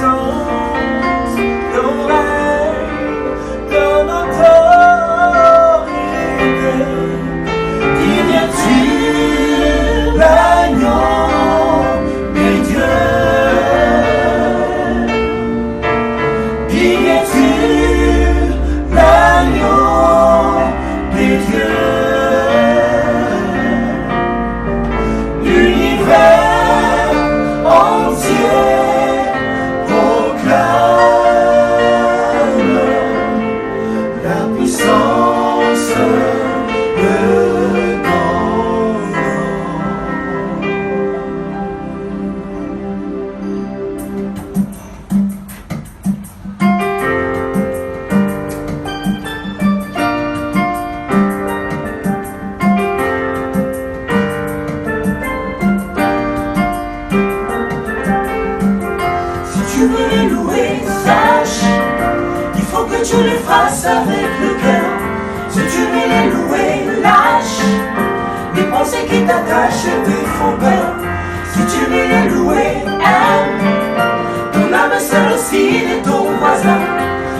puissance, ton règne, ton autorité. Digne es-tu, l'agneau de Dieu. Digne es-tu, l'agneau de Dieu. L'univers entier proclame la puissance de ton nom. Si tu veux les louer, sache qu'il faut que tu les fasses avec le cœur. Si tu veux les louer, lâche les pensées qui t'attachent et te font peur. Si tu veux les louer, aime ton âme sœur aussi et ton voisin.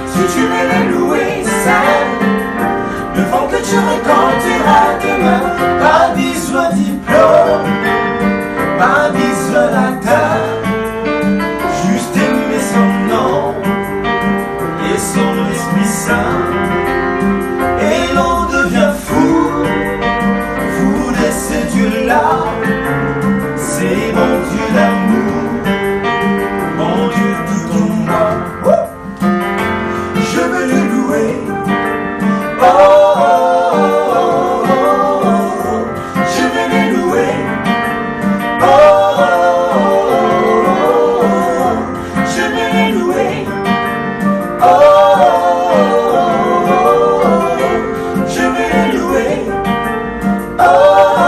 Si tu veux les louer, sème le vent que tu récolteras demain. Pas besoin de diplôme, pas besoin d'acteur. Juste aimer son nom et son Esprit Saint. Et l'on devient fou, fou de ce Dieu-là. C'est mon Dieu d'amour, mon Dieu tout en moi. Je veux le louer. Oh, oh, oh, oh, oh. Je veux le louer. Oh, oh, oh, oh, oh. Je veux le louer. Oh, oh, oh, oh. Je veux le louer. Oh, oh,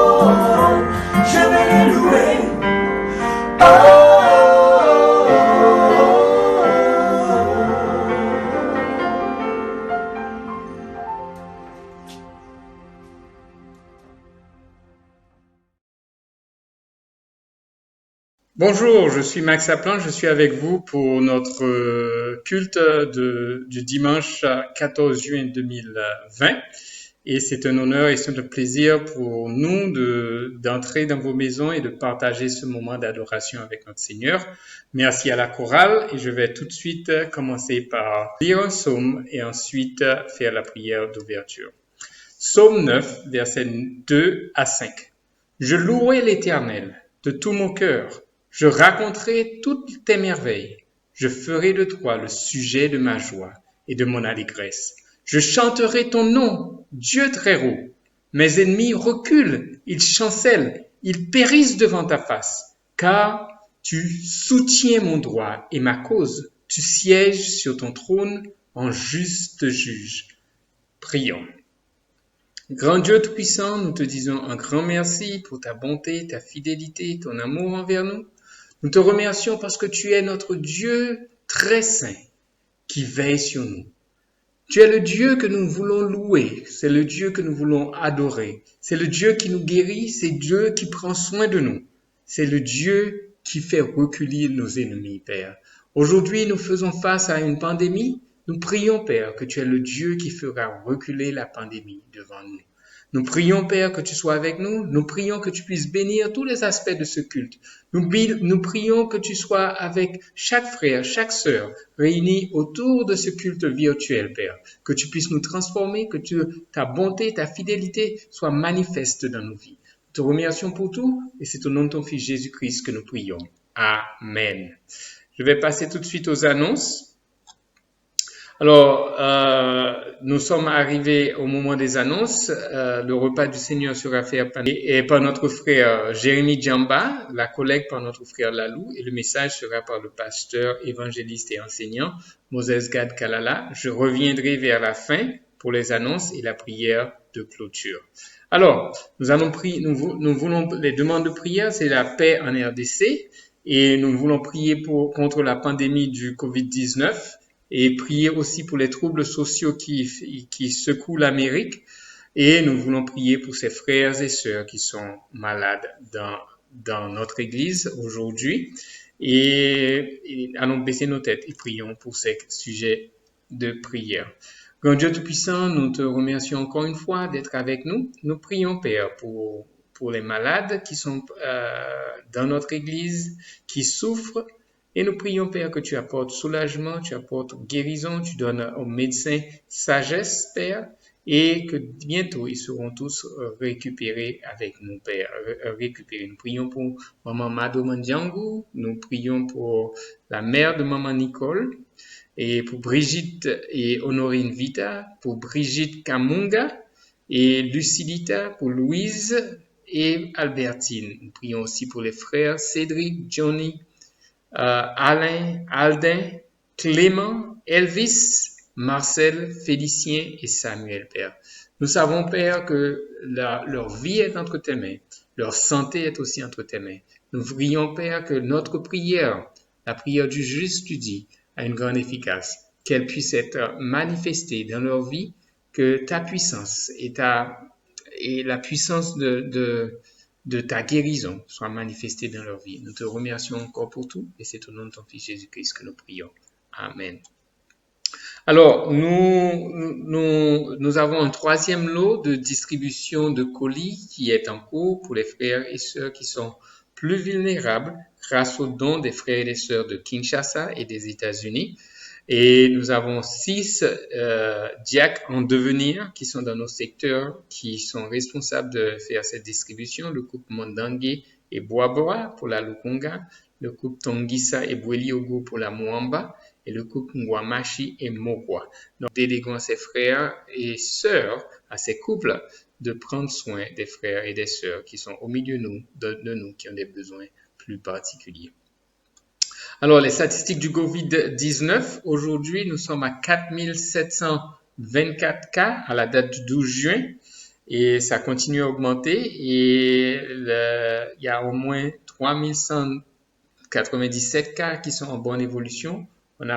oh. Je veux le louer. Oh, oh, oh. Bonjour, je suis Max Saplan, je suis avec vous pour notre culte du dimanche 14 juin 2020 et c'est un honneur et c'est un plaisir pour nous d'entrer dans vos maisons et de partager ce moment d'adoration avec notre Seigneur. Merci à la chorale et je vais tout de suite commencer par lire un psaume et ensuite faire la prière d'ouverture. Psaume 9, versets 2 à 5. Je louerai l'Éternel de tout mon cœur. Je raconterai toutes tes merveilles. Je ferai de toi le sujet de ma joie et de mon allégresse. Je chanterai ton nom, Dieu très haut. Mes ennemis reculent, ils chancellent, ils périssent devant ta face, car tu soutiens mon droit et ma cause. Tu sièges sur ton trône en juste juge. Prions. Grand Dieu Tout-Puissant, nous te disons un grand merci pour ta bonté, ta fidélité, ton amour envers nous. Nous te remercions parce que tu es notre Dieu très saint qui veille sur nous. Tu es le Dieu que nous voulons louer, c'est le Dieu que nous voulons adorer, c'est le Dieu qui nous guérit, c'est Dieu qui prend soin de nous, c'est le Dieu qui fait reculer nos ennemis, Père. Aujourd'hui, nous faisons face à une pandémie. Nous prions, Père, que tu es le Dieu qui fera reculer la pandémie devant nous. Nous prions, Père, que tu sois avec nous. Nous prions que tu puisses bénir tous les aspects de ce culte. Nous prions que tu sois avec chaque frère, chaque sœur, réunis autour de ce culte virtuel, Père. Que tu puisses nous transformer, que ta bonté, ta fidélité soient manifestes dans nos vies. Nous te remercions pour tout et c'est au nom de ton Fils Jésus-Christ que nous prions. Amen. Je vais passer tout de suite aux annonces. Alors, nous sommes arrivés au moment des annonces. Le repas du Seigneur sera fait par notre frère Jérémy Djamba, la collecte par notre frère Lalou, et le message sera par le pasteur, évangéliste et enseignant Moses Gad Kalala. Je reviendrai vers la fin pour les annonces et la prière de clôture. Alors, nous voulons les demandes de prière, c'est la paix en RDC, et nous voulons prier contre la pandémie du Covid-19. Et prier aussi pour les troubles sociaux qui secouent l'Amérique. Et nous voulons prier pour ces frères et sœurs qui sont malades dans notre Église aujourd'hui. et allons baisser nos têtes et prions pour ces sujets de prière. Grand Dieu Tout-Puissant, nous te remercions encore une fois d'être avec nous. Nous prions, Père, pour les malades qui sont dans notre Église, qui souffrent. Et nous prions, Père, que tu apportes soulagement, tu apportes guérison, tu donnes aux médecins sagesse, Père, et que bientôt ils seront tous récupérés avec nous, Père. Récupérés. Nous prions pour Maman Mado Mandiangou, nous prions pour la mère de Maman Nicole, et pour Brigitte et Honorine Vita, pour Brigitte Kamunga et Lucidita, pour Louise et Albertine. Nous prions aussi pour les frères Cédric, Johnny, Alain, Aldin, Clément, Elvis, Marcel, Félicien et Samuel, Père. Nous savons, Père, que leur vie est entre tes mains, leur santé est aussi entre tes mains. Nous prions, Père, que notre prière, la prière du juste, tu dis, a une grande efficace, qu'elle puisse être manifestée dans leur vie, que ta puissance et la puissance de ta guérison soit manifestée dans leur vie. Nous te remercions encore pour tout et c'est au nom de ton Fils Jésus-Christ que nous prions. Amen. Alors, nous avons un troisième lot de distribution de colis qui est en cours pour les frères et sœurs qui sont plus vulnérables grâce aux dons des frères et des sœurs de Kinshasa et des États-Unis. Et nous avons 6 diacres en devenir qui sont dans nos secteurs, qui sont responsables de faire cette distribution. Le couple Mondangue et Boaboa pour la Lukunga, le couple Tongisa et Bweliogo pour la Muamba, et le couple Ngwamashi et Mokwa. Donc, déléguons à ces frères et sœurs, à ces couples, de prendre soin des frères et des sœurs qui sont au milieu de nous, qui ont des besoins plus particuliers. Alors, les statistiques du COVID-19, aujourd'hui, nous sommes à 4724 cas à la date du 12 juin et ça continue à augmenter et il y a au moins 3197 cas qui sont en bonne évolution. Il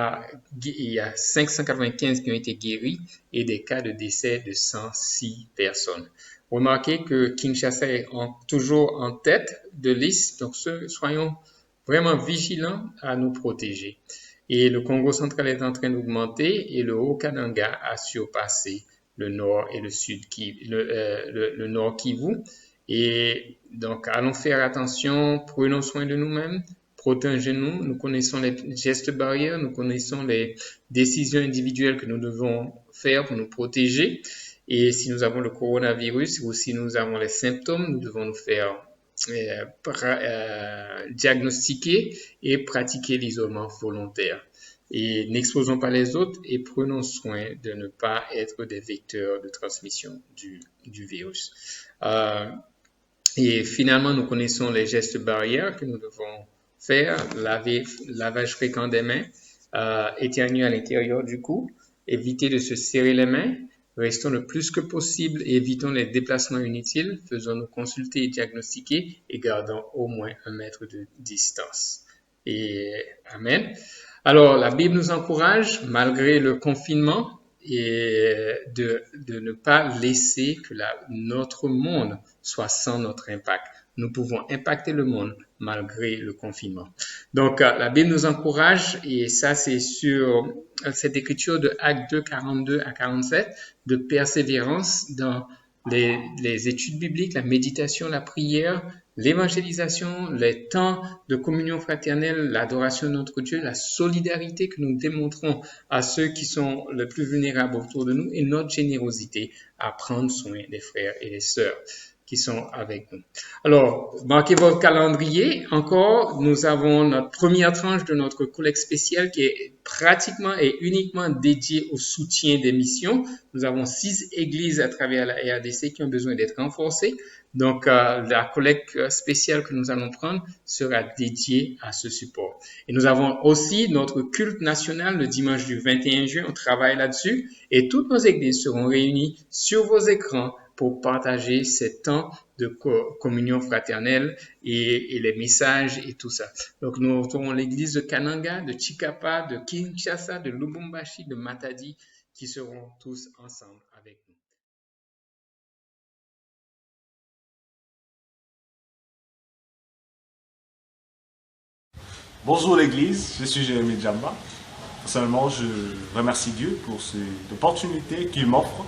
y a 595 qui ont été guéris et des cas de décès de 106 personnes. Remarquez que Kinshasa est toujours en tête de liste, donc soyons vraiment vigilants à nous protéger. Et le Congo central est en train d'augmenter et le Haut-Katanga a surpassé le nord et le sud, le nord Kivu. Et donc, allons faire attention, prenons soin de nous-mêmes, protégeons-nous, nous connaissons les gestes barrières, nous connaissons les décisions individuelles que nous devons faire pour nous protéger. Et si nous avons le coronavirus ou si nous avons les symptômes, nous devons nous faire diagnostiquer et pratiquer l'isolement volontaire. Et n'exposons pas les autres et prenons soin de ne pas être des vecteurs de transmission du virus. Et finalement, nous connaissons les gestes barrières que nous devons faire, lavage fréquent des mains, éternuer à l'intérieur du cou, éviter de se serrer les mains, restons le plus que possible et évitons les déplacements inutiles, faisons-nous consulter et diagnostiquer et gardons au moins 1 mètre de distance. Et Amen. Alors, la Bible nous encourage, malgré le confinement, et de ne pas laisser que notre monde soit sans notre impact. Nous pouvons impacter le monde malgré le confinement. Donc, la Bible nous encourage, et ça c'est sur cette écriture de Actes 2, 42 à 47, de persévérance dans les études bibliques, la méditation, la prière, l'évangélisation, les temps de communion fraternelle, l'adoration de notre Dieu, la solidarité que nous démontrons à ceux qui sont les plus vulnérables autour de nous et notre générosité à prendre soin des frères et des sœurs qui sont avec nous. Alors, marquez votre calendrier. Encore, nous avons notre première tranche de notre collecte spéciale qui est pratiquement et uniquement dédiée au soutien des missions. Nous avons 6 églises à travers la RDC qui ont besoin d'être renforcées. Donc, la collecte spéciale que nous allons prendre sera dédiée à ce support. Et nous avons aussi notre culte national le dimanche du 21 juin. On travaille là-dessus et toutes nos églises seront réunies sur vos écrans pour partager ces temps de communion fraternelle et les messages et tout ça. Donc, nous aurons l'église de Kananga, de Chikapa, de Kinshasa, de Lubumbashi, de Matadi, qui seront tous ensemble avec nous. Bonjour l'Église, je suis Jérémy Djamba. Personnellement, je remercie Dieu pour cette opportunité qu'il m'offre.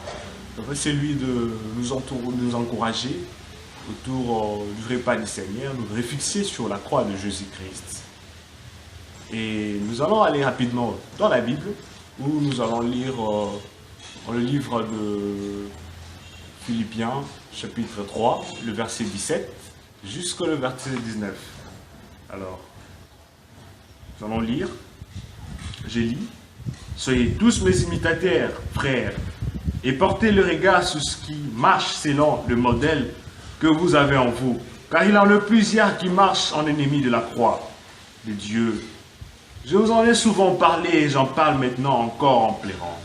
C'est lui de nous encourager autour du repas du Seigneur, nous réfléchir sur la croix de Jésus-Christ. Et nous allons aller rapidement dans la Bible, où nous allons lire dans le livre de Philippiens, chapitre 3, le verset 17, jusqu'au verset 19. Alors, nous allons lire. Je lis. Soyez tous mes imitateurs, frères, et portez le regard sur ce qui marche selon le modèle que vous avez en vous. Car il y en a plusieurs qui marchent en ennemis de la croix de Dieu. Je vous en ai souvent parlé et j'en parle maintenant encore en pleurant.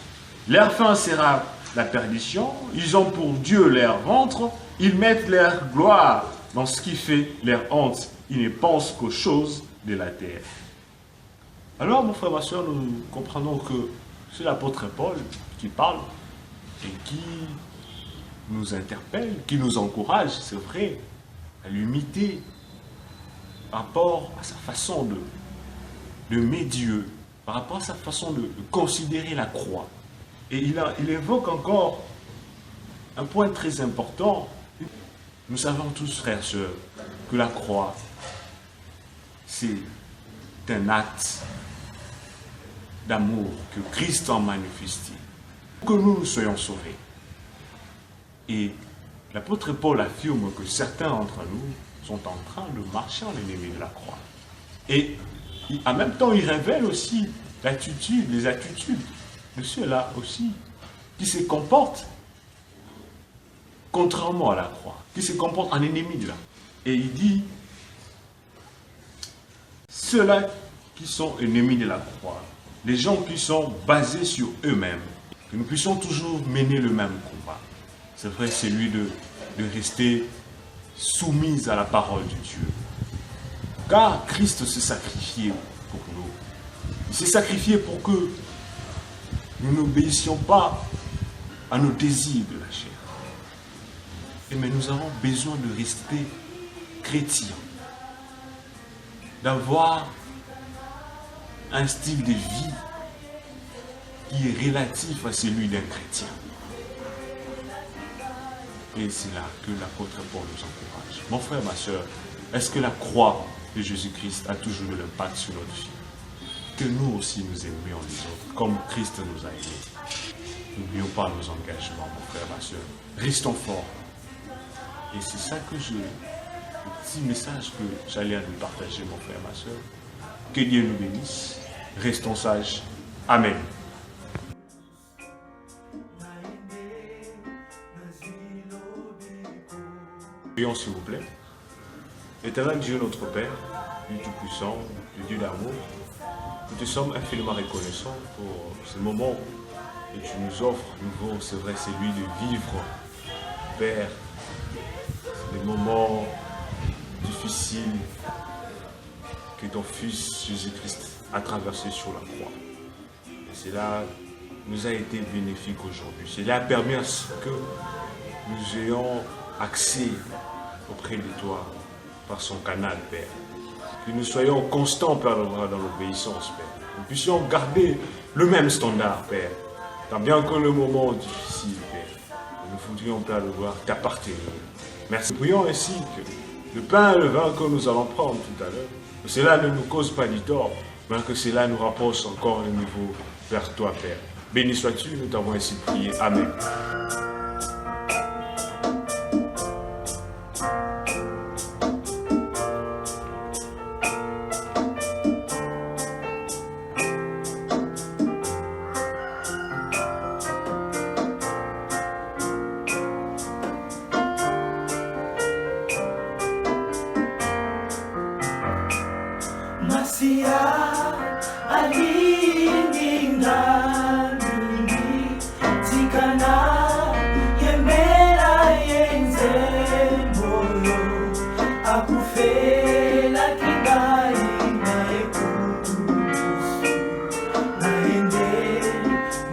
Leur fin sera la perdition. Ils ont pour Dieu leur ventre. Ils mettent leur gloire dans ce qui fait leur honte. Ils ne pensent qu'aux choses de la terre. Alors, mon frère, ma soeur, nous comprenons que c'est l'apôtre Paul qui parle et qui nous interpelle, qui nous encourage, c'est vrai, à l'humilité par rapport à sa façon d'aimer Dieu, par rapport à sa façon de considérer la croix. Et il évoque encore un point très important. Nous savons tous, frères et sœurs, que la croix, c'est un acte d'amour que Christ a manifesté, pour que nous soyons sauvés. Et l'apôtre Paul affirme que certains d'entre nous sont en train de marcher en ennemi de la croix. Et en même temps, il révèle aussi les attitudes de ceux-là aussi, qui se comportent contrairement à la croix, qui se comportent en ennemi de la croix. Et il dit, ceux-là qui sont ennemis de la croix, les gens qui sont basés sur eux-mêmes, que nous puissions toujours mener le même combat. C'est vrai, c'est lui de rester soumis à la parole de Dieu. Car Christ s'est sacrifié pour nous. Il s'est sacrifié pour que nous n'obéissions pas à nos désirs de la chair. Mais nous avons besoin de rester chrétiens, d'avoir un style de vie qui est relatif à celui d'un chrétien. Et c'est là que l'apôtre Paul nous encourage. Mon frère, ma soeur, est-ce que la croix de Jésus-Christ a toujours de l'impact sur notre vie? Que nous aussi nous aimions les autres, comme Christ nous a aimés. N'oublions pas nos engagements, mon frère, ma soeur. Restons forts. Et c'est ça que le petit message que j'allais à nous partager, mon frère, ma soeur. Que Dieu nous bénisse. Restons sages. Amen. Prions s'il vous plaît. Éternel Dieu notre Père, Dieu Tout-Puissant, Dieu d'amour, nous te sommes infiniment reconnaissants pour ce moment que tu nous offres. Nouveau, c'est vrai, c'est lui de vivre, Père, des moments difficiles que ton Fils Jésus-Christ a traversé sur la croix. Et cela nous a été bénéfique aujourd'hui. Cela a permis à ce que nous ayons accès auprès de toi par son canal, Père. Que nous soyons constants, Père, dans l'obéissance, Père. Nous puissions garder le même standard, Père. Tant bien que le moment difficile, Père, nous voudrions, Père, le voir t'appartenir. Merci. Prions ainsi que le pain et le vin que nous allons prendre tout à l'heure, que cela ne nous cause pas du tort, mais que cela nous rapproche encore de nouveau vers toi, Père. Béni sois-tu, nous t'avons ainsi prié. Amen. Masia alininga mingi tikana yemera yenze moyo akufela kingai naekusu naende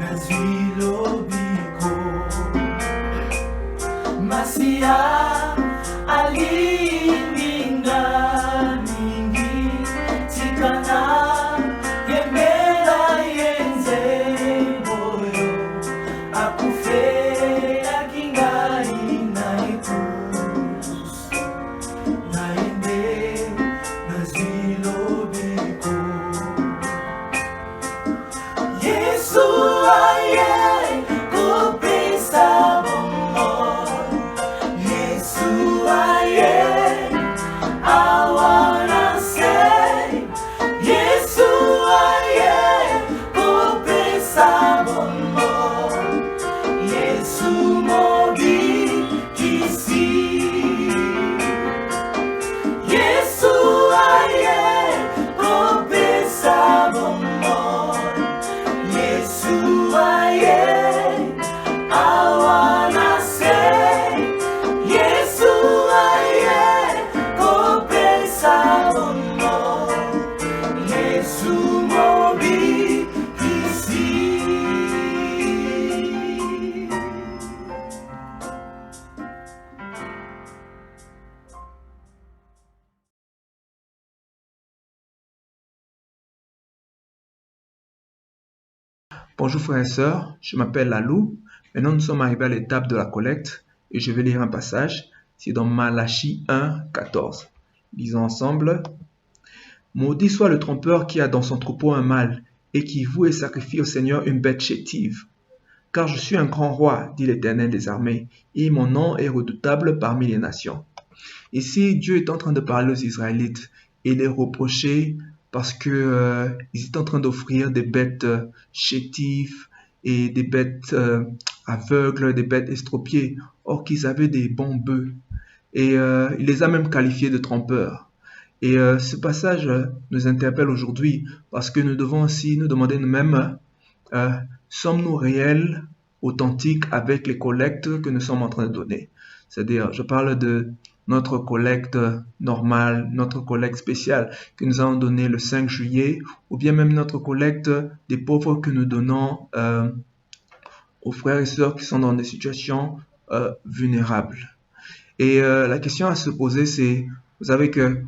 nazwilo biko Masia alininga mingi tikana sous mon lit ici. Bonjour frères et sœurs, je m'appelle Lalou. Maintenant nous sommes arrivés à l'étape de la collecte et je vais lire un passage. C'est dans Malachie 1, 14. Lisons ensemble. Maudit soit le trompeur qui a dans son troupeau un mâle et qui voue et sacrifie au Seigneur une bête chétive. Car je suis un grand roi, dit l'Éternel des armées, et mon nom est redoutable parmi les nations. Ici, Dieu est en train de parler aux Israélites et les reprocher parce que ils étaient en train d'offrir des bêtes chétives et des bêtes aveugles, des bêtes estropiées, or qu'ils avaient des bons bœufs. Et il les a même qualifiés de trompeurs. Et ce passage nous interpelle aujourd'hui parce que nous devons aussi nous demander nous-mêmes, sommes-nous réels, authentiques avec les collectes que nous sommes en train de donner? C'est-à-dire, je parle de notre collecte normale, notre collecte spéciale que nous allons donner le 5 juillet, ou bien même notre collecte des pauvres que nous donnons aux frères et sœurs qui sont dans des situations vulnérables. Et la question à se poser, c'est, vous savez que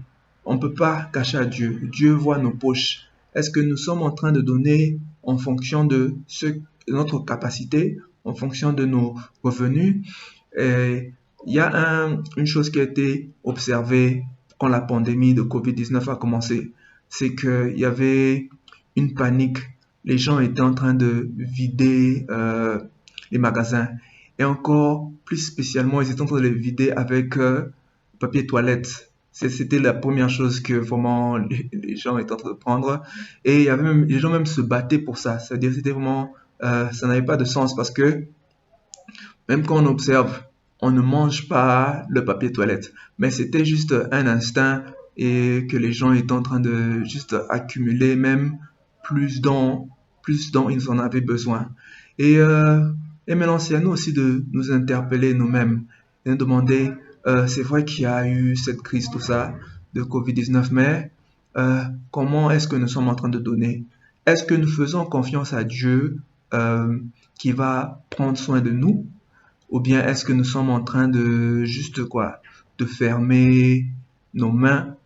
on ne peut pas cacher à Dieu. Dieu voit nos poches. Est-ce que nous sommes en train de donner en fonction de notre capacité, en fonction de nos revenus? Et il y a une chose qui a été observée quand la pandémie de Covid-19 a commencé, c'est qu'il y avait une panique. Les gens étaient en train de vider les magasins. Et encore plus spécialement, ils étaient en train de les vider avec papier toilette. C'était la première chose que vraiment les gens étaient en train de prendre. Et il y avait même, les gens même se battaient pour ça. C'est-à-dire c'était vraiment, ça n'avait pas de sens parce que même quand on observe, on ne mange pas le papier toilette. Mais c'était juste un instinct et que les gens étaient en train de juste accumuler même plus dont ils en avaient besoin. Et maintenant, c'est à nous aussi de nous interpeller nous-mêmes et nous demander, c'est vrai qu'il y a eu cette crise, tout ça, de Covid-19, mais comment est-ce que nous sommes en train de donner? Est-ce que nous faisons confiance à Dieu qui va prendre soin de nous? Ou bien est-ce que nous sommes en train de juste quoi, de fermer nos mains,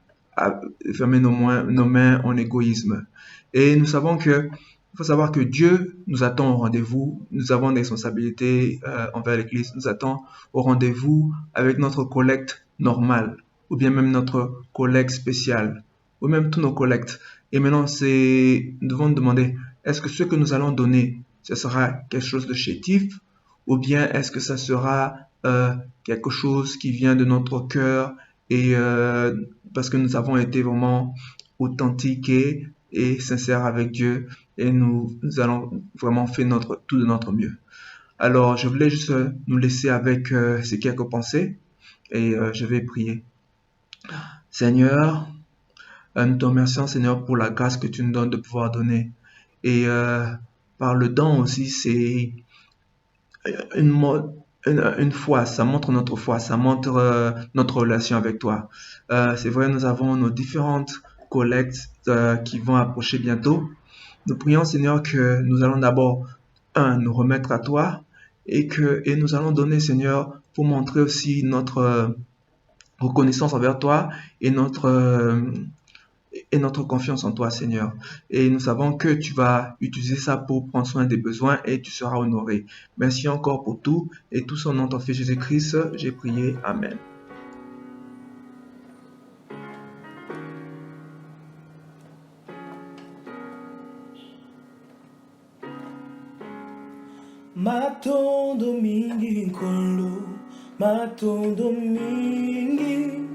fermer nos mains en égoïsme? Et nous savons que, il faut savoir que Dieu nous attend au rendez-vous. Nous avons des responsabilités envers l'Église. Nous attend au rendez-vous avec notre collecte normale, ou bien même notre collecte spéciale, ou même tous nos collectes. Et maintenant, nous devons nous demander, est-ce que ce que nous allons donner, ce sera quelque chose de chétif? Ou bien est-ce que ça sera quelque chose qui vient de notre cœur et parce que nous avons été vraiment authentiques et sincères avec Dieu et nous allons vraiment faire tout de notre mieux. Alors, je voulais juste nous laisser avec ces quelques pensées et je vais prier. Seigneur, nous te remercions, Seigneur, pour la grâce que tu nous donnes de pouvoir donner. Et par le don aussi, c'est une foi, ça montre notre foi, ça montre notre relation avec toi. C'est vrai, nous avons nos différentes collectes qui vont approcher bientôt. Nous prions, Seigneur, que nous allons d'abord, nous remettre à toi et nous allons donner, Seigneur, pour montrer aussi notre reconnaissance envers toi et notre confiance en toi, Seigneur. Et nous savons que tu vas utiliser ça pour prendre soin des besoins et tu seras honoré. Merci encore pour tout et tout son nom, ton Fils Jésus-Christ, j'ai prié. Amen. Matondo mingi kolo, matondo mingi,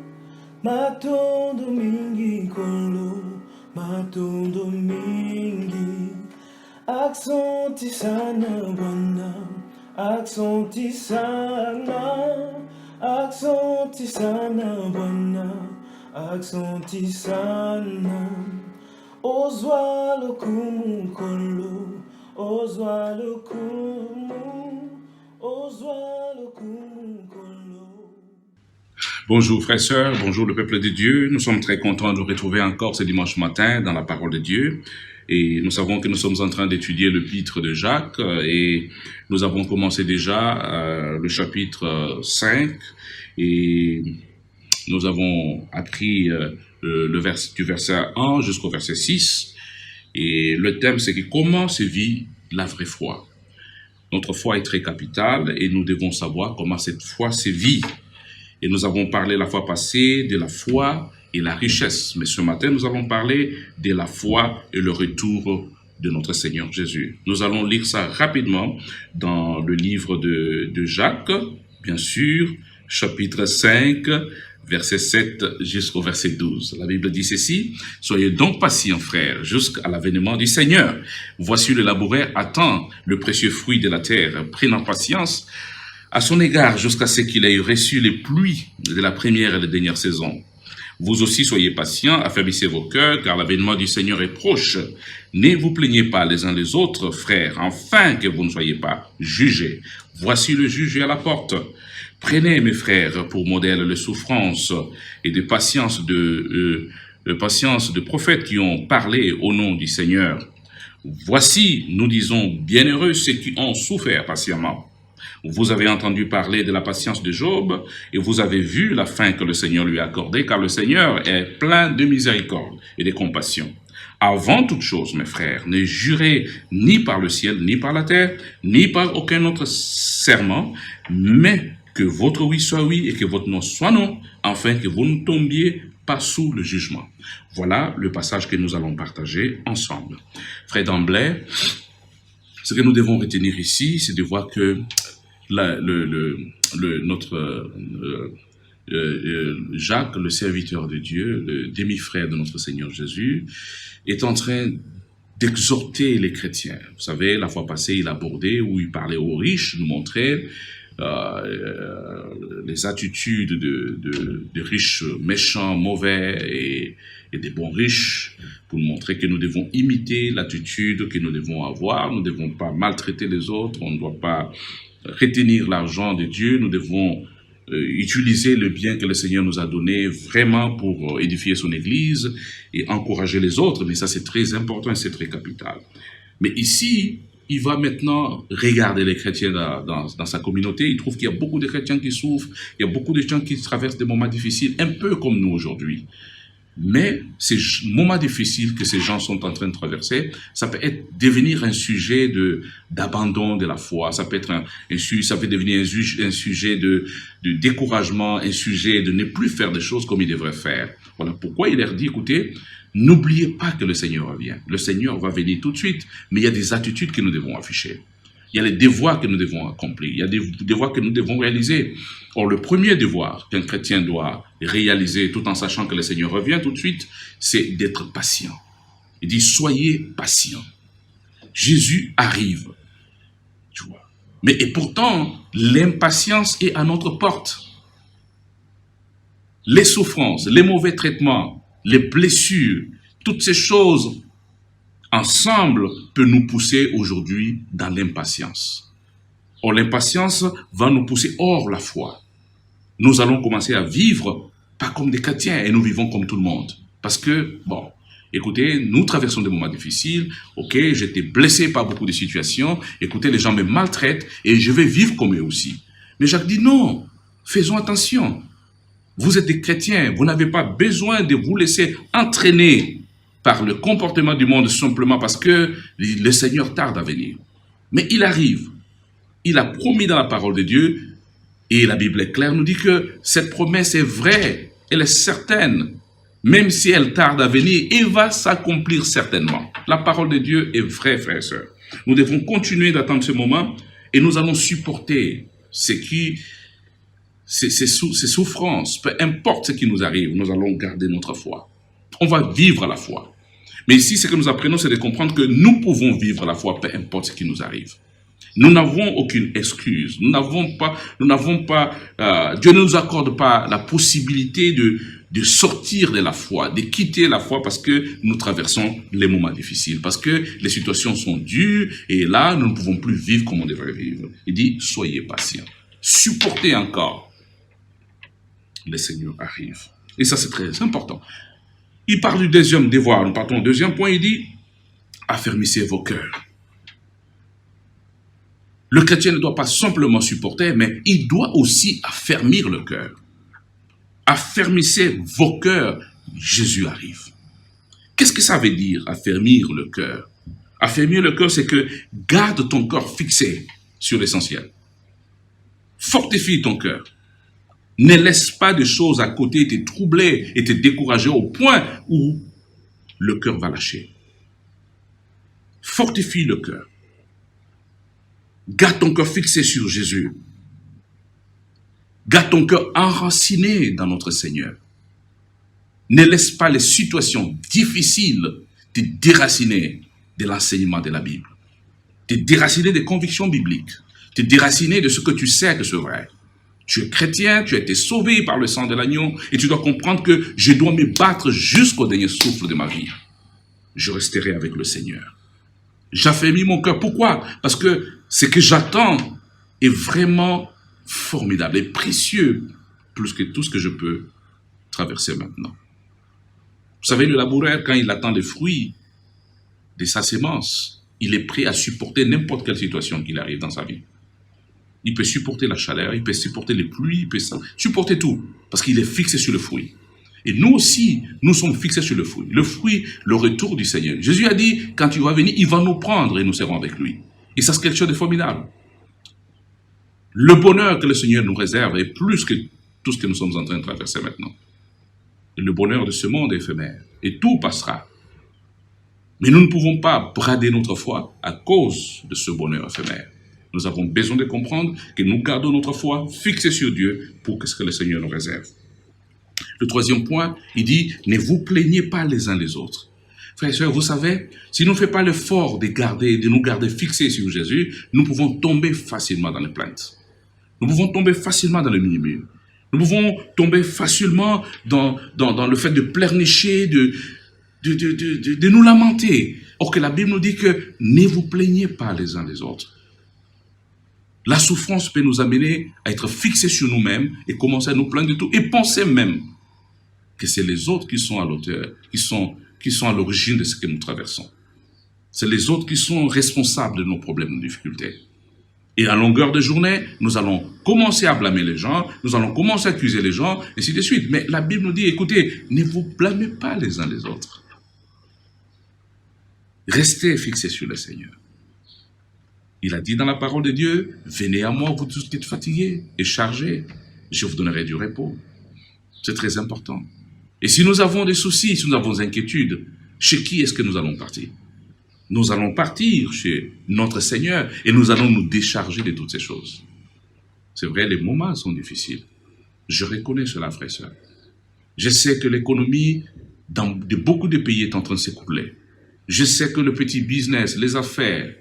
matondo mingi kolo, matondo mingi. Accenti sana Bwana, accenti sana, accenti sana Bwana, accenti sana. Ozwa lokumu kolo, ozwa lokumu, ozwa lokumu kolo. Bonjour frères et sœurs, bonjour le peuple de Dieu. Nous sommes très contents de nous retrouver encore ce dimanche matin dans la parole de Dieu. Et nous savons que nous sommes en train d'étudier l'épître de Jacques et nous avons commencé déjà le chapitre 5 et nous avons appris du verset 1 jusqu'au verset 6. Et le thème c'est que comment se vit la vraie foi. Notre foi est très capitale et nous devons savoir comment cette foi se vit. Et nous avons parlé la fois passée de la foi et la richesse. Mais ce matin, nous allons parler de la foi et le retour de notre Seigneur Jésus. Nous allons lire ça rapidement dans le livre de Jacques, bien sûr, chapitre 5, verset 7 jusqu'au verset 12. La Bible dit ceci: « Soyez donc patients, frères, jusqu'à l'avènement du Seigneur. Voici le laboureur attend le précieux fruit de la terre, prenant patience à son égard jusqu'à ce qu'il ait reçu les pluies de la première et de la dernière saison. Vous aussi soyez patients, affaiblissez vos cœurs, car l'avènement du Seigneur est proche. Ne vous plaignez pas les uns les autres, frères, afin que vous ne soyez pas jugés. Voici le juge est à la porte. Prenez, mes frères, pour modèle les souffrances et de patience de prophètes qui ont parlé au nom du Seigneur. Voici, nous disons, bienheureux ceux qui ont souffert patiemment. Vous avez entendu parler de la patience de Job et vous avez vu la fin que le Seigneur lui a accordée, car le Seigneur est plein de miséricorde et de compassion. Avant toute chose, mes frères, ne jurez ni par le ciel, ni par la terre, ni par aucun autre serment, mais que votre oui soit oui et que votre non soit non, afin que vous ne tombiez pas sous le jugement. » Voilà le passage que nous allons partager ensemble. Frère d'emblée, ce que nous devons retenir ici, c'est de voir que notre Jacques, le serviteur de Dieu, le demi-frère de notre Seigneur Jésus, est en train d'exhorter les chrétiens. Vous savez, la fois passée, il abordait, où il parlait aux riches, nous montrait les attitudes de riches méchants, mauvais et des bons riches, pour nous montrer que nous devons imiter l'attitude que nous devons avoir. Nous ne devons pas maltraiter les autres, on ne doit pas retenir l'argent de Dieu, nous devons utiliser le bien que le Seigneur nous a donné vraiment pour édifier son Église et encourager les autres, mais ça c'est très important et c'est très capital. Mais ici, il va maintenant regarder les chrétiens dans sa communauté, il trouve qu'il y a beaucoup de chrétiens qui souffrent, il y a beaucoup de gens qui traversent des moments difficiles, un peu comme nous aujourd'hui. Mais ces moments difficiles que ces gens sont en train de traverser, ça peut devenir un sujet d'abandon de la foi, ça peut être ça peut devenir un sujet de découragement, un sujet de ne plus faire des choses comme il devrait faire. Voilà pourquoi il leur dit, écoutez, n'oubliez pas que le Seigneur revient. Le Seigneur va venir tout de suite, mais il y a des attitudes que nous devons afficher. Il y a les devoirs que nous devons accomplir, il y a des devoirs que nous devons réaliser. Or, le premier devoir qu'un chrétien doit réaliser tout en sachant que le Seigneur revient tout de suite, c'est d'être patient. Il dit, soyez patients. Jésus arrive. Tu vois. Et pourtant, l'impatience est à notre porte. Les souffrances, les mauvais traitements, les blessures, toutes ces choses ensemble peut nous pousser aujourd'hui dans l'impatience. Or, l'impatience va nous pousser hors la foi. Nous allons commencer à vivre pas comme des chrétiens et nous vivons comme tout le monde. Parce que, bon, écoutez, nous traversons des moments difficiles, ok, j'étais blessé par beaucoup de situations, écoutez, les gens me maltraitent et je vais vivre comme eux aussi. Mais Jacques dit non, faisons attention. Vous êtes des chrétiens, vous n'avez pas besoin de vous laisser entraîner par le comportement du monde simplement parce que le Seigneur tarde à venir. Mais il arrive. Il a promis dans la parole de Dieu, et la Bible est claire, nous dit que cette promesse est vraie, elle est certaine. Même si elle tarde à venir, elle va s'accomplir certainement. La parole de Dieu est vraie, frères et sœurs. Nous devons continuer d'attendre ce moment et nous allons supporter ces souffrances, peu importe ce qui nous arrive, nous allons garder notre foi. On va vivre la foi. Mais ici, ce que nous apprenons, c'est de comprendre que nous pouvons vivre la foi, peu importe ce qui nous arrive. Nous n'avons aucune excuse. Nous n'avons pas, Dieu ne nous accorde pas la possibilité de sortir de la foi, de quitter la foi parce que nous traversons les moments difficiles, parce que les situations sont dures et là, nous ne pouvons plus vivre comme on devrait vivre. Il dit, soyez patients. Supportez encore. le Seigneur arrive. Et ça, c'est très important. Il parle du deuxième devoir. Nous partons au deuxième point. Il dit, affermissez vos cœurs. Le chrétien ne doit pas simplement supporter, mais il doit aussi affermir le cœur. Affermissez vos cœurs, Jésus arrive. Qu'est-ce que ça veut dire, affermir le cœur? Affermir le cœur, c'est que garde ton cœur fixé sur l'essentiel. Fortifie ton cœur. Ne laisse pas des choses à côté te troubler et te décourager au point où le cœur va lâcher. Fortifie le cœur. Garde ton cœur fixé sur Jésus. Garde ton cœur enraciné dans notre Seigneur. Ne laisse pas les situations difficiles te déraciner de l'enseignement de la Bible. Te déraciner des convictions bibliques. Te déraciner de ce que tu sais que c'est vrai. Tu es chrétien, tu as été sauvé par le sang de l'agneau et tu dois comprendre que je dois me battre jusqu'au dernier souffle de ma vie. Je resterai avec le Seigneur. J'affermis mon cœur. Pourquoi? Parce que ce que j'attends est vraiment formidable et précieux, plus que tout ce que je peux traverser maintenant. Vous savez, le laboureur, quand il attend les fruits de sa sémence, il est prêt à supporter n'importe quelle situation qu'il arrive dans sa vie. Il peut supporter la chaleur, il peut supporter les pluies, il peut supporter tout, parce qu'il est fixé sur le fruit. Et nous aussi, nous sommes fixés sur le fruit. Le fruit, le retour du Seigneur. Jésus a dit, quand il va venir, il va nous prendre et nous serons avec lui. Et ça, c'est quelque chose de formidable. Le bonheur que le Seigneur nous réserve est plus que tout ce que nous sommes en train de traverser maintenant. Et le bonheur de ce monde est éphémère. Et tout passera. Mais nous ne pouvons pas brader notre foi à cause de ce bonheur éphémère. Nous avons besoin de comprendre que nous gardons notre foi fixée sur Dieu pour que ce que le Seigneur nous réserve. Le troisième point, il dit, ne vous plaignez pas les uns les autres. Frères et sœurs, vous savez, si nous ne faisons pas l'effort de nous garder fixés sur Jésus, nous pouvons tomber facilement dans les plaintes. Nous pouvons tomber facilement dans le murmure. Nous pouvons tomber facilement dans le fait de pleurnicher, de nous lamenter. Or que la Bible nous dit que ne vous plaignez pas les uns les autres. La souffrance peut nous amener à être fixés sur nous-mêmes et commencer à nous plaindre de tout et penser même que c'est les autres qui sont à l'auteur, qui sont à l'origine de ce que nous traversons. C'est les autres qui sont responsables de nos problèmes, de nos difficultés. Et à longueur de journée, nous allons commencer à blâmer les gens, nous allons commencer à accuser les gens, et ainsi de suite. Mais la Bible nous dit, écoutez, ne vous blâmez pas les uns les autres. Restez fixés sur le Seigneur. Il a dit dans la parole de Dieu, venez à moi, vous tous qui êtes fatigués et chargés, je vous donnerai du repos. C'est très important. Et si nous avons des soucis, si nous avons des inquiétudes, chez qui est-ce que nous allons partir? Nous allons partir chez notre Seigneur et nous allons nous décharger de toutes ces choses. C'est vrai, les moments sont difficiles. Je reconnais cela, frères et sœurs. Je sais que l'économie de beaucoup de pays est en train de s'écrouler. Je sais que le petit business, les affaires,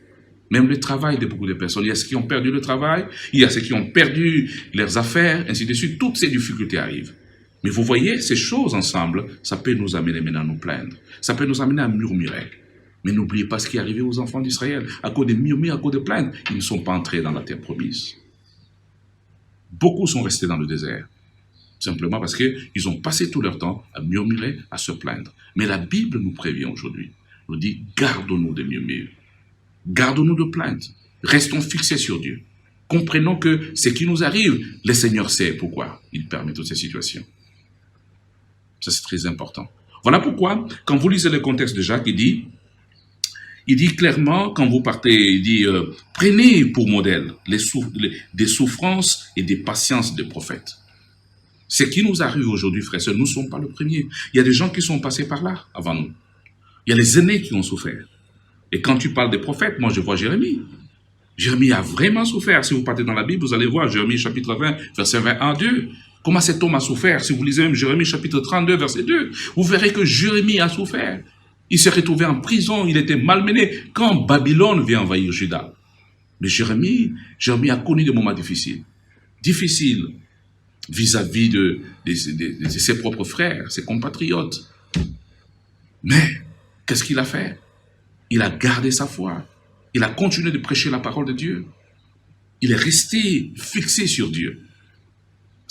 même le travail de beaucoup de personnes, il y a ceux qui ont perdu le travail, il y a ceux qui ont perdu leurs affaires, ainsi de suite. Toutes ces difficultés arrivent. Mais vous voyez, ces choses ensemble, ça peut nous amener maintenant à nous plaindre. Ça peut nous amener à murmurer. Mais n'oubliez pas ce qui est arrivé aux enfants d'Israël. À cause des murmures, à cause de plaintes, ils ne sont pas entrés dans la terre promise. Beaucoup sont restés dans le désert. Simplement parce qu'ils ont passé tout leur temps à murmurer, à se plaindre. Mais la Bible nous prévient aujourd'hui. Nous dit, gardons-nous de murmures. Gardons-nous de plaintes. Restons fixés sur Dieu. Comprenons que ce qui nous arrive, le Seigneur sait pourquoi il permet toutes ces situations. Ça, c'est très important. Voilà pourquoi, quand vous lisez le contexte de Jacques, il dit clairement, quand vous partez, il dit, prenez pour modèle des souffrances et des patiences des prophètes. Ce qui nous arrive aujourd'hui, frères et sœurs, nous ne sommes pas le premier. Il y a des gens qui sont passés par là avant nous. Il y a les aînés qui ont souffert. Et quand tu parles des prophètes, moi je vois Jérémie. Jérémie a vraiment souffert. Si vous partez dans la Bible, vous allez voir Jérémie chapitre 20, verset 21-2. Comment cet homme a souffert. Si vous lisez même Jérémie chapitre 32, verset 2, vous verrez que Jérémie a souffert. Il s'est retrouvé en prison, il était malmené quand Babylone vient envahir Juda. Mais Jérémie a connu des moments difficiles. Difficiles vis-à-vis de ses propres frères, ses compatriotes. Mais, qu'est-ce qu'il a fait? Il a gardé sa foi. Il a continué de prêcher la parole de Dieu. Il est resté fixé sur Dieu.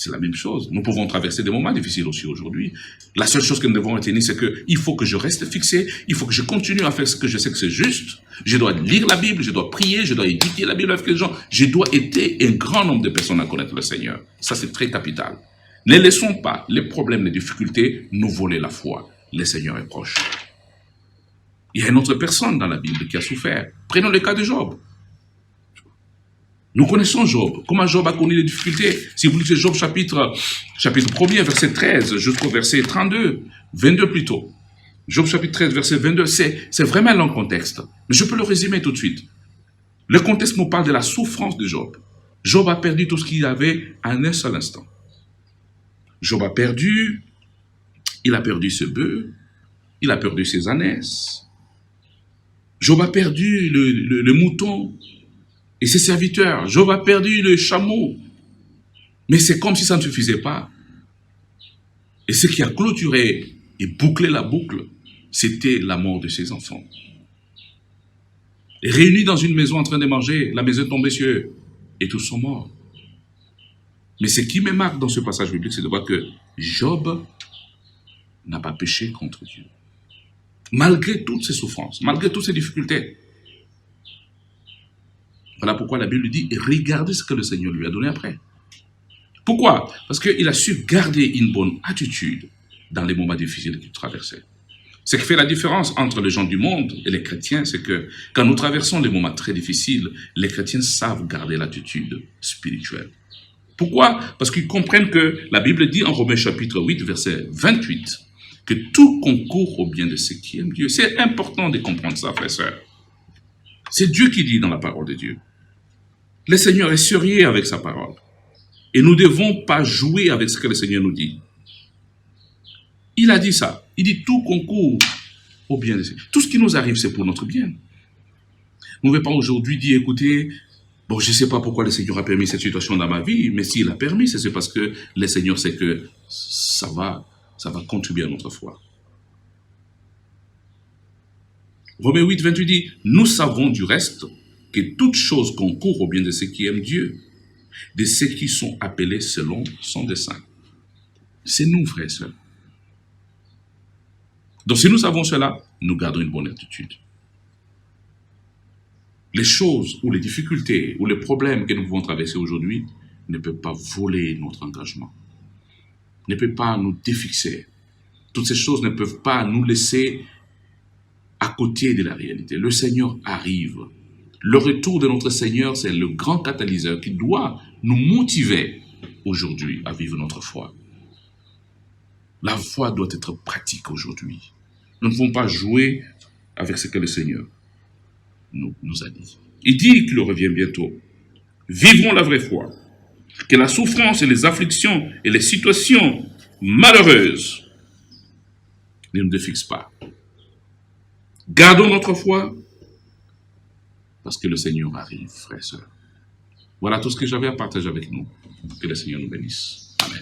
C'est la même chose. Nous pouvons traverser des moments difficiles aussi aujourd'hui. La seule chose que nous devons retenir, c'est qu'il faut que je reste fixé, il faut que je continue à faire ce que je sais que c'est juste. Je dois lire la Bible, je dois prier, je dois étudier la Bible avec les gens. Je dois aider un grand nombre de personnes à connaître le Seigneur. Ça, c'est très capital. Ne laissons pas les problèmes, les difficultés nous voler la foi. Le Seigneur est proche. Il y a une autre personne dans la Bible qui a souffert. Prenons le cas de Job. Nous connaissons Job. Comment Job a connu les difficultés? Si vous lisez Job chapitre 1er, verset 13, jusqu'au verset 32, 22 plutôt. Job chapitre 13, verset 22, c'est vraiment un long contexte. Mais je peux le résumer tout de suite. Le contexte nous parle de la souffrance de Job. Job a perdu tout ce qu'il avait en un seul instant. Job a perdu, il a perdu ses bœufs, il a perdu ses ânesses. Job a perdu le mouton et ses serviteurs. Job a perdu le chameau. Mais c'est comme si ça ne suffisait pas. Et ce qui a clôturé et bouclé la boucle, c'était la mort de ses enfants. Et réunis dans une maison en train de manger, la maison est tombée sur eux et tous sont morts. Mais ce qui me marque dans ce passage biblique, c'est de voir que Job n'a pas péché contre Dieu. Malgré toutes ses souffrances, malgré toutes ses difficultés. Voilà pourquoi la Bible dit, regardez ce que le Seigneur lui a donné après. Pourquoi? Parce qu'il a su garder une bonne attitude dans les moments difficiles qu'il traversait. Ce qui fait la différence entre les gens du monde et les chrétiens, c'est que quand nous traversons des moments très difficiles, les chrétiens savent garder l'attitude spirituelle. Pourquoi? Parce qu'ils comprennent que la Bible dit en Romains chapitre 8, verset 28, que tout concourt au bien de ceux qui aiment Dieu. C'est important de comprendre ça, frères et sœurs. C'est Dieu qui dit dans la parole de Dieu. Le Seigneur est sérieux avec sa parole. Et nous ne devons pas jouer avec ce que le Seigneur nous dit. Il a dit ça. Il dit tout concourt au bien de ceux. Tout ce qui nous arrive, c'est pour notre bien. Nous ne pouvons pas aujourd'hui dire, écoutez, bon, je ne sais pas pourquoi le Seigneur a permis cette situation dans ma vie, mais s'il a permis, c'est parce que le Seigneur sait que ça va contribuer à notre foi. Romains 8, 28 dit, nous savons du reste que toute chose concourt au bien de ceux qui aiment Dieu, de ceux qui sont appelés selon son dessein. C'est nous, frères et sœurs. Donc si nous savons cela, nous gardons une bonne attitude. Les choses ou les difficultés ou les problèmes que nous pouvons traverser aujourd'hui ne peuvent pas voler notre engagement, ne peuvent pas nous défixer. Toutes ces choses ne peuvent pas nous laisser à côté de la réalité. Le Seigneur arrive. Le retour de notre Seigneur, c'est le grand catalyseur qui doit nous motiver aujourd'hui à vivre notre foi. La foi doit être pratique aujourd'hui. Nous ne pouvons pas jouer avec ce que le Seigneur nous a dit. Il dit qu'il revient bientôt. Vivons la vraie foi. Que la souffrance et les afflictions et les situations malheureuses ne nous défixent pas. Gardons notre foi parce que le Seigneur arrive, frères et sœurs. Voilà tout ce que j'avais à partager avec nous. Que le Seigneur nous bénisse. Amen.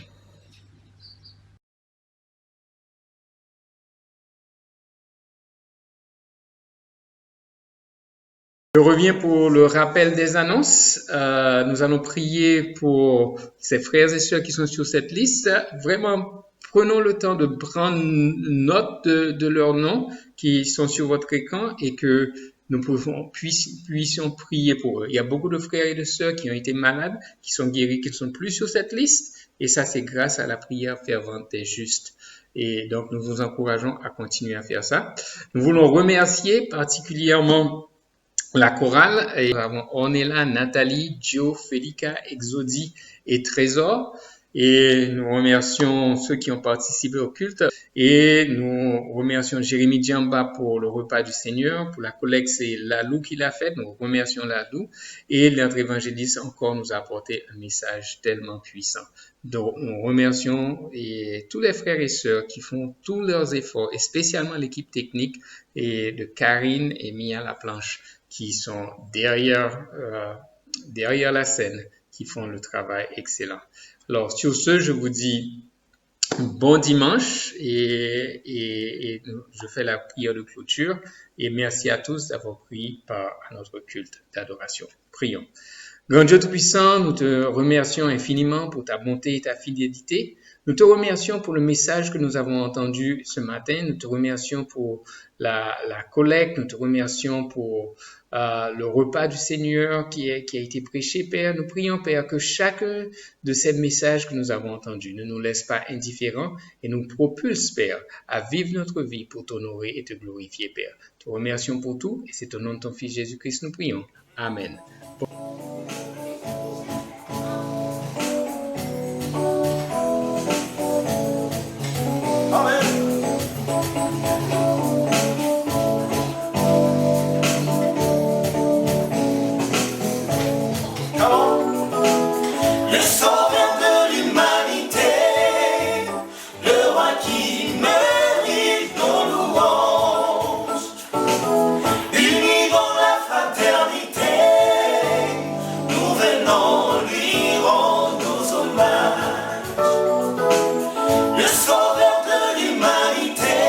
Je reviens pour le rappel des annonces. Nous allons prier pour ces frères et sœurs qui sont sur cette liste. Vraiment, prenons le temps de prendre note de leurs noms qui sont sur votre écran et que nous puissions prier pour eux. Il y a beaucoup de frères et de sœurs qui ont été malades, qui sont guéris, qui ne sont plus sur cette liste. Et ça, c'est grâce à la prière fervente des justes. Et donc, nous vous encourageons à continuer à faire ça. Nous voulons remercier particulièrement la chorale. Et nous avons Ornella, Nathalie, Joe, Felica, Exodie et Trésor. Et nous remercions ceux qui ont participé au culte. Et nous remercions Jérémy Djamba pour le repas du Seigneur. Pour la collecte, c'est Lalou qui l'a fait. Nous remercions Lalou. Et notre évangéliste encore nous a apporté un message tellement puissant. Donc, nous remercions tous les frères et sœurs qui font tous leurs efforts, et spécialement l'équipe technique et de Karine et Mia Laplanche qui sont derrière la scène, qui font le travail excellent. Alors, sur ce, je vous dis bon dimanche et je fais la prière de clôture et merci à tous d'avoir pris part à notre culte d'adoration. Prions. Grand Dieu Tout-Puissant, nous te remercions infiniment pour ta bonté et ta fidélité. Nous te remercions pour le message que nous avons entendu ce matin. Nous te remercions pour la collecte. Nous te remercions pour le repas du Seigneur qui a été prêché, Père. Nous prions, Père, que chacun de ces messages que nous avons entendus ne nous laisse pas indifférents et nous propulse, Père, à vivre notre vie pour t'honorer et te glorifier, Père. Nous te remercions pour tout et c'est au nom de ton Fils Jésus-Christ nous prions. Amen. Le sauveur de l'humanité, le roi qui mérite nos louanges, unis dans la fraternité, nous venons lui rendre nos hommages. Le sauveur de l'humanité,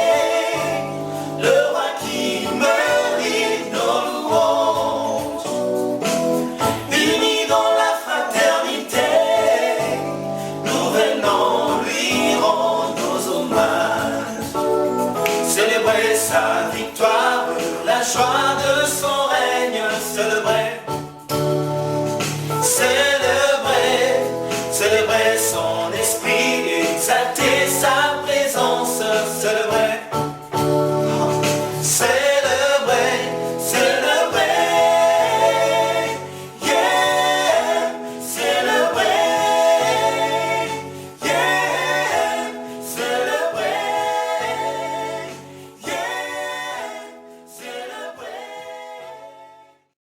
le roi qui mérite nos louanges, unis dans la fraternité, nous venons lui rendre nos hommages. Célébrer sa victoire, la joie de son règne, célébrer, célébrer, célébrer son esprit.